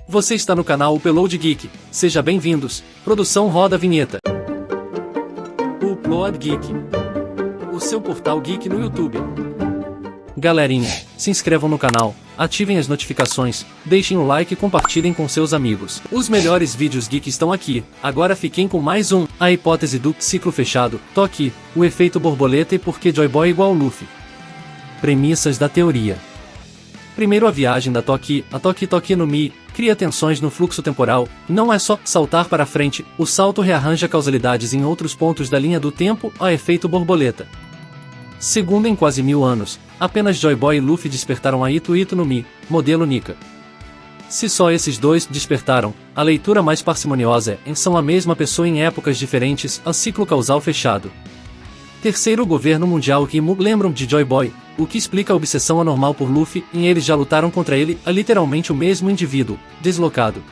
Você está no canal Upload Geek. Seja bem-vindos. Produção roda a vinheta. Upload Geek, o seu portal geek no YouTube. Galerinha, se inscrevam no canal, ativem as notificações, deixem o like e compartilhem com seus amigos. Os melhores vídeos geek estão aqui. Agora fiquem com mais um, a hipótese do ciclo fechado, Toki, o efeito borboleta e por que Joy Boy igual Luffy. Premissas da teoria. Primeiro, a viagem da Toki, a Toki no Mi, cria tensões no fluxo temporal. Não é só saltar para frente, o salto rearranja causalidades em outros pontos da linha do tempo, a efeito borboleta. Segundo, em quase 1000 anos, apenas Joy Boy e Luffy despertaram a Ito no Mi, modelo Nika. Se só esses dois despertaram, a leitura mais parcimoniosa é são a mesma pessoa em épocas diferentes, a ciclo causal fechado. Terceiro, o governo mundial e Mu lembram de Joy Boy, o que explica a obsessão anormal por Luffy, e eles já lutaram contra ele, a literalmente o mesmo indivíduo, deslocado.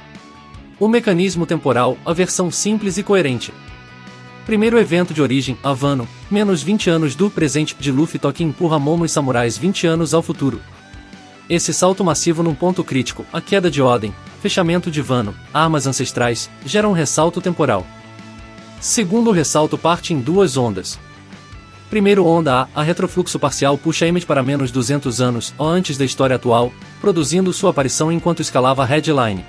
O mecanismo temporal, a versão simples e coerente. Primeiro evento de origem, Wano, menos 20 anos do presente de Luffy. Toki empurra Momo e samurais 20 anos ao futuro. Esse salto massivo num ponto crítico, a queda de Oden, fechamento de Wano, armas ancestrais, gera um ressalto temporal. Segundo, o ressalto parte em duas ondas. Primeiro, onda A retrofluxo parcial puxa Emmett para menos 200 anos, ou antes da história atual, produzindo sua aparição enquanto escalava a Headline.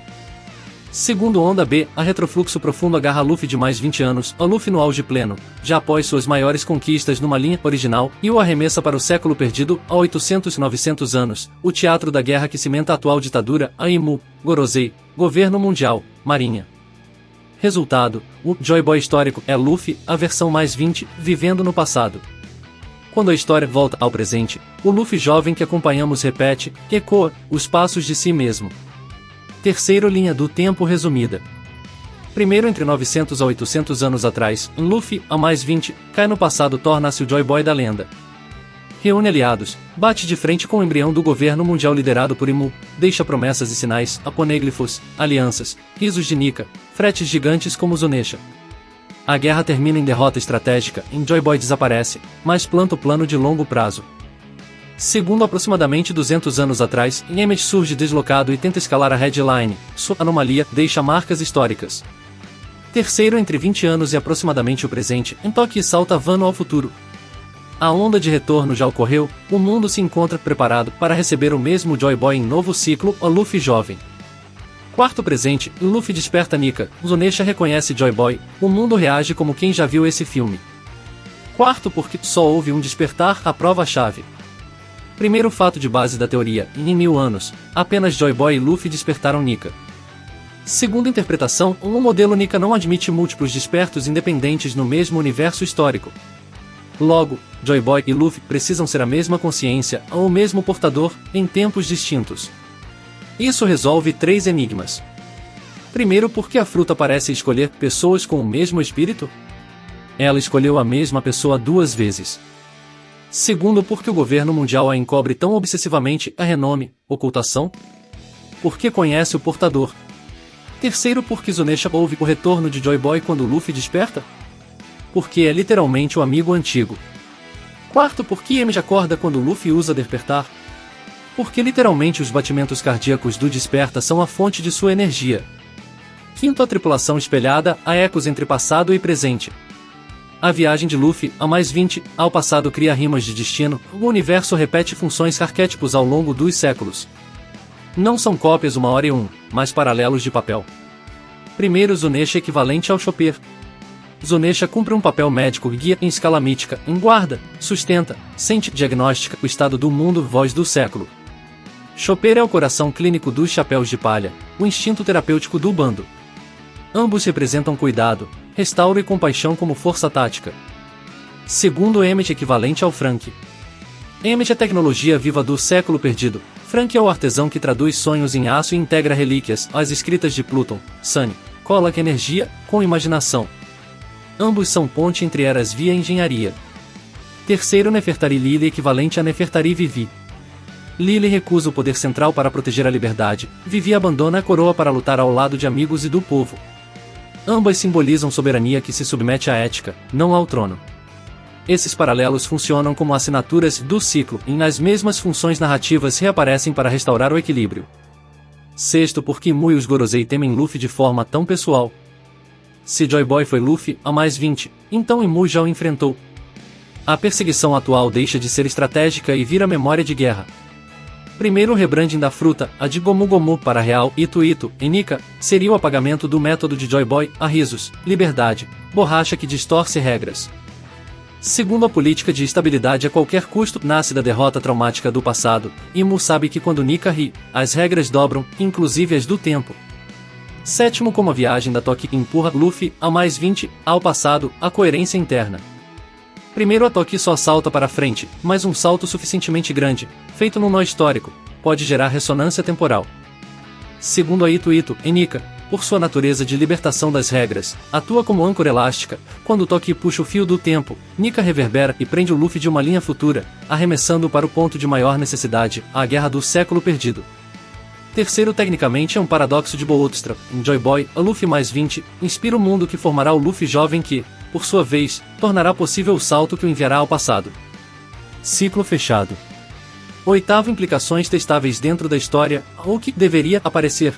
Segundo, onda B, a retrofluxo profundo agarra Luffy de mais 20 anos, a Luffy no auge pleno, já após suas maiores conquistas numa linha original, e o arremessa para o século perdido, a 800-900 anos, o teatro da guerra que cimenta a atual ditadura, a Imu, Gorosei, governo mundial, marinha. Resultado, o Joy Boy histórico é Luffy, a versão mais 20, vivendo no passado. Quando a história volta ao presente, o Luffy jovem que acompanhamos repete, ecoa, os passos de si mesmo. Terceiro, linha do tempo resumida. Primeiro, entre 900 a 800 anos atrás, Luffy, a mais 20, cai no passado, torna-se o Joy Boy da lenda. Reúne aliados, bate de frente com o embrião do governo mundial liderado por Imu, deixa promessas e sinais, aponéglifos, alianças, risos de Nika, fretes gigantes como Zunesha. A guerra termina em derrota estratégica, Joy Boy desaparece, mas planta o plano de longo prazo. Segundo, aproximadamente 200 anos atrás, Emmett surge deslocado e tenta escalar a Headline, sua anomalia deixa marcas históricas. Terceiro, entre 20 anos e aproximadamente o presente, Toki salta Wano ao futuro. A onda de retorno já ocorreu, o mundo se encontra preparado para receber o mesmo Joy Boy em novo ciclo, o Luffy jovem. Quarto, presente, Luffy desperta Nika, Zunesha reconhece Joy Boy, o mundo reage como quem já viu esse filme. Quarto, porque só houve um despertar, a prova-chave. Primeiro fato de base da teoria, em 1000 anos, apenas Joy Boy e Luffy despertaram Nika. Segunda interpretação, o modelo Nika não admite múltiplos despertos independentes no mesmo universo histórico. Logo, Joy Boy e Luffy precisam ser a mesma consciência, ou o mesmo portador, em tempos distintos. Isso resolve 3 enigmas. Primeiro, por que a fruta parece escolher pessoas com o mesmo espírito? Ela escolheu a mesma pessoa 2 vezes. Segundo, por que o governo mundial a encobre tão obsessivamente, a renome, ocultação? Porque conhece o portador. Terceiro, por que Zunesha ouve o retorno de Joy Boy quando Luffy desperta? Porque é literalmente o amigo antigo. Quarto, por que Emmett acorda quando Luffy usa despertar? Porque literalmente os batimentos cardíacos do desperta são a fonte de sua energia. Quinto, a tripulação espelhada, há ecos entre passado e presente. A viagem de Luffy, a mais 20, ao passado cria rimas de destino, o universo repete funções arquétipos ao longo dos séculos. Não são cópias uma hora e um, mas paralelos de papel. Primeiro, Zunesha equivalente ao Chopper. Zunesha cumpre um papel médico e guia em escala mítica, em guarda, sustenta, sente, diagnostica o estado do mundo, voz do século. Chopper é o coração clínico dos chapéus de palha, o instinto terapêutico do bando. Ambos representam cuidado, restauro e compaixão como força tática. Segundo, Emmett equivalente ao Frank. Emmett é a tecnologia viva do século perdido. Frank é o artesão que traduz sonhos em aço e integra relíquias, as escritas de Pluton, Sunny, coloca energia, com imaginação. Ambos são ponte entre eras via engenharia. Terceiro, Nefertari Lily equivalente a Nefertari Vivi. Lily recusa o poder central para proteger a liberdade, Vivi abandona a coroa para lutar ao lado de amigos e do povo. Ambas simbolizam soberania que se submete à ética, não ao trono. Esses paralelos funcionam como assinaturas do ciclo, e nas mesmas funções narrativas reaparecem para restaurar o equilíbrio. Sexto, porque Mu e os Gorosei temem Luffy de forma tão pessoal. Se Joy Boy foi Luffy, a mais 20, então Imu já o enfrentou. A perseguição atual deixa de ser estratégica e vira memória de guerra. Primeiro rebranding da fruta, a de Gomu Gomu para Real Itu Itu, em Nika, seria o apagamento do método de Joy Boy, a risos, liberdade, borracha que distorce regras. Segundo a política de estabilidade a qualquer custo, nasce da derrota traumática do passado, Imu sabe que quando Nika ri, as regras dobram, inclusive as do tempo. Sétimo, como a viagem da Toki empurra Luffy, a mais 20, ao passado, a coerência interna. Primeiro, a Toki só salta para frente, mas um salto suficientemente grande, feito num nó histórico, pode gerar ressonância temporal. Segundo, a Itu Itu, em Nika, por sua natureza de libertação das regras, atua como âncora elástica. Quando Toki puxa o fio do tempo, Nika reverbera e prende o Luffy de uma linha futura, arremessando-o para o ponto de maior necessidade, a Guerra do Século Perdido. Terceiro, tecnicamente é um paradoxo de Bootstrap. Em Joy Boy, a Luffy mais 20, inspira o mundo que formará o Luffy jovem que, por sua vez, tornará possível o salto que o enviará ao passado. Ciclo fechado. Oitavo, implicações testáveis dentro da história, ou que deveria aparecer.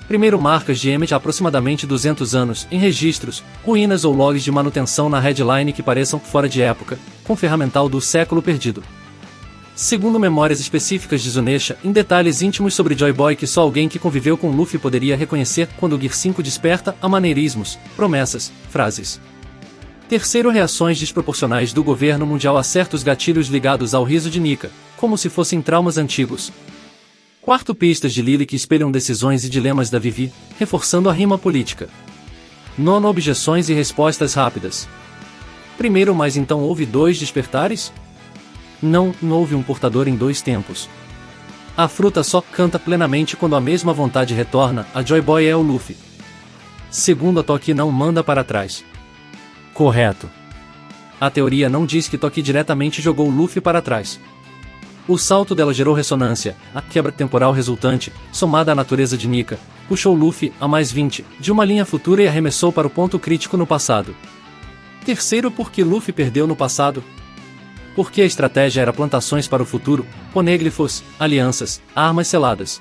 Primeiro, marcas de Emmet há aproximadamente 200 anos, em registros, ruínas ou logs de manutenção na headline que pareçam fora de época, com ferramental do século perdido. Segundo, memórias específicas de Zunesha, em detalhes íntimos sobre Joy Boy que só alguém que conviveu com Luffy poderia reconhecer quando o Gear 5 desperta, a maneirismos, promessas, frases. Terceiro, reações desproporcionais do governo mundial a certos gatilhos ligados ao riso de Nika, como se fossem traumas antigos. Quarto, pistas de Lily que espelham decisões e dilemas da Vivi, reforçando a rima política. Nono, objeções e respostas rápidas. Primeiro, mas então houve 2 despertares? Não houve um portador em 2 tempos. A fruta só canta plenamente quando a mesma vontade retorna, a Joy Boy é o Luffy. Segundo, a Toki não manda para trás. Correto. A teoria não diz que Toki diretamente jogou o Luffy para trás. O salto dela gerou ressonância, a quebra temporal resultante, somada à natureza de Nika, puxou Luffy, a mais 20, de uma linha futura e arremessou para o ponto crítico no passado. Terceiro, porque Luffy perdeu no passado. Porque a estratégia era plantações para o futuro, poneglyphos, alianças, armas seladas.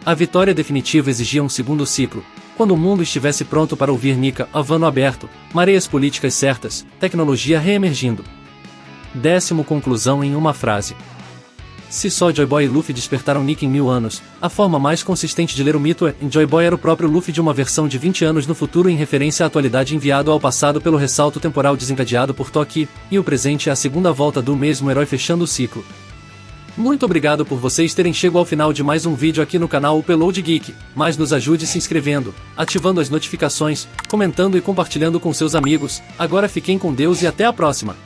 A vitória definitiva exigia um segundo ciclo, quando o mundo estivesse pronto para ouvir Nika, havano aberto, mareias políticas certas, tecnologia reemergindo. Décimo, conclusão em uma frase. Se só Joy Boy e Luffy despertaram Nika em 1000 anos, a forma mais consistente de ler o mito é, em Joy Boy era o próprio Luffy de uma versão de 20 anos no futuro em referência à atualidade enviado ao passado pelo ressalto temporal desencadeado por Toki, e o presente é a segunda volta do mesmo herói fechando o ciclo. Muito obrigado por vocês terem chegado ao final de mais um vídeo aqui no canal Upload Geek, mas nos ajude se inscrevendo, ativando as notificações, comentando e compartilhando com seus amigos. Agora fiquem com Deus e até a próxima!